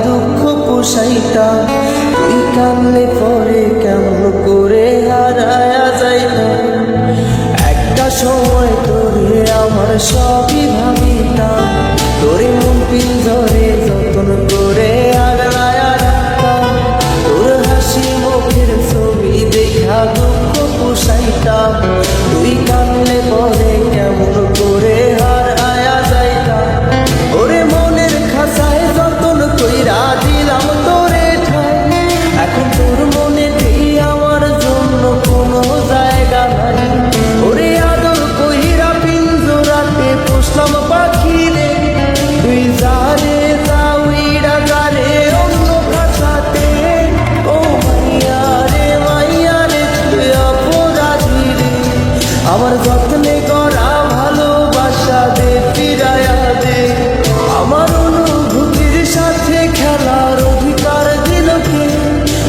দুঃখ পোষাইতাম, তুই কানলে পরে কেমন করে হারায়া যাইতাম। একটা সময় তোরে আমার সবই ভাবিতাম, তোরে মন পিঞ্জরে যতন করে আগলায়া রাখতাম। তোর হাসি মুখের ছবি দেখা দুঃখ পোষাইতাম, তুই কানলে পরে কেমন করে হারায়া যাইতাম। ওরে মনের খাঁচায় যতন কইরা দিলাম তোরে ঠাই, এখন তোর মনেতে আমার জন্য কোনো জায়গা নাই। ওরে আদর কইরা পিঞ্জরাতে পুষলাম পাখি রে, তুই জানে যাউইরা জানে অন্য খাঁচাতে। ও মাইয়া রে তুই অপরাধী রে, আমার যত্নে করা ভালোবাসা দে ফিরায়া দে। আমার অনুভূতির সাথে খেলার অধিকার দিল কে,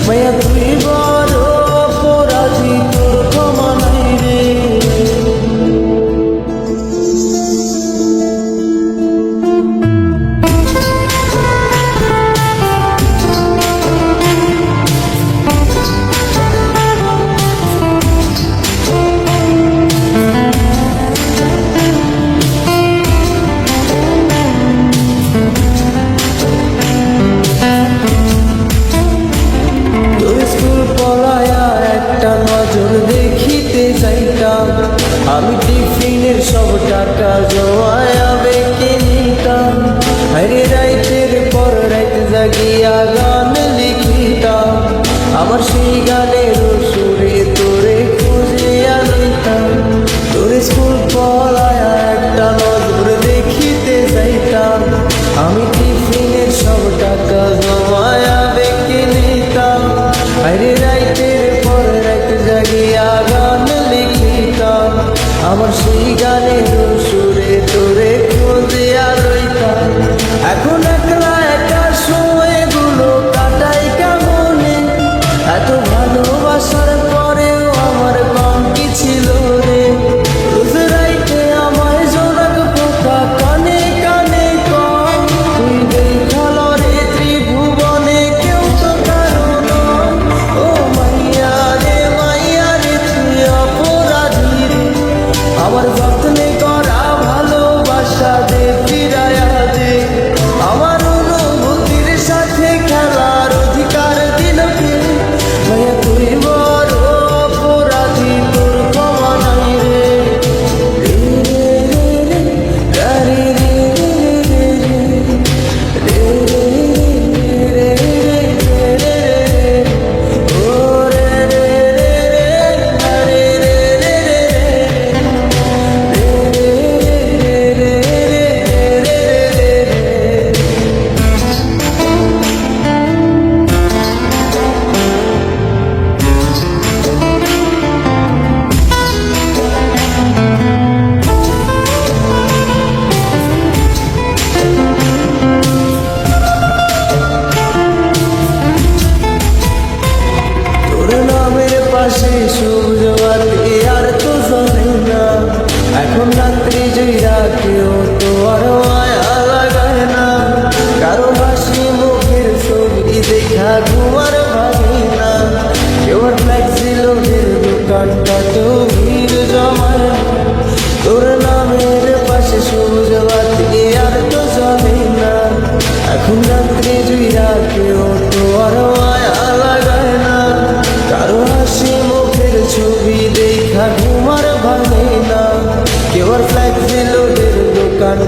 মায়া তুই বড় অপরাধী, তোর ক্ষমা নাই রে। দেখিতে যাইতাম, আমি টিফিনের সব টাকা জমায়া বেঁকে নিতাম। আরে রাইতের পর রাইত জাগিয়া গান লিখিতাম, আমার সেই গানের সুরে তোরে খুঁজিয়া লইতাম। তোর স্কুল পড়ায়া একটা নজর দেখিতে যাইতাম, আমি টিফিনের সব টাকা জমায়া বেঁকে নিতাম। আরে রাইতের পর রাইত জাগিয়া গান লিখিতাম, আমার সেই গানের সুরে তোরে খুঁজিয়া লইতাম। এখন একলা একা সময়গুলো কাটাই কেমনে, এত ভালোবাসার পরেও আমার কম কি ছিল রে। রোজ রাইতে আমায় জোনাক পোকা কানে কানে কম, তুই দেখাল রে ত্রিভুবনে কেউ তো কারো নয়। ও মাইয়া রে তুই অপরাধী রে, আমার যত্নে করা ভালোবাসা দে ফিরায়া দে। আমার অনুভূতির সাথে খেলার অধিকার দিল কে, মায়া তুই বড় অপরাধী, তোর ক্ষমা নাই রে। পাশে সূর্য বাতি আর তো জ্বলে না, এখন রাত্রি জইরা কেউ তো আর মায়া লাগায় না। কারো হাসি মুখের ছবি দেখা ঘুমার ভাবে না, কেউ আর ফ্লেক্সিলোডের দোকানটা তো ভিড় জমায় না। তোর নামের পাশে সূর্য বাতি আর তো জ্বলে না, এখন রাত্রি জইরা কেউ তো আর মায়া লাগায় না। কারো হাসি মুখের ছবি দেখা ঘুমার ভাবে না, কেউ আর ফ্লেক্সিলোডের দোকান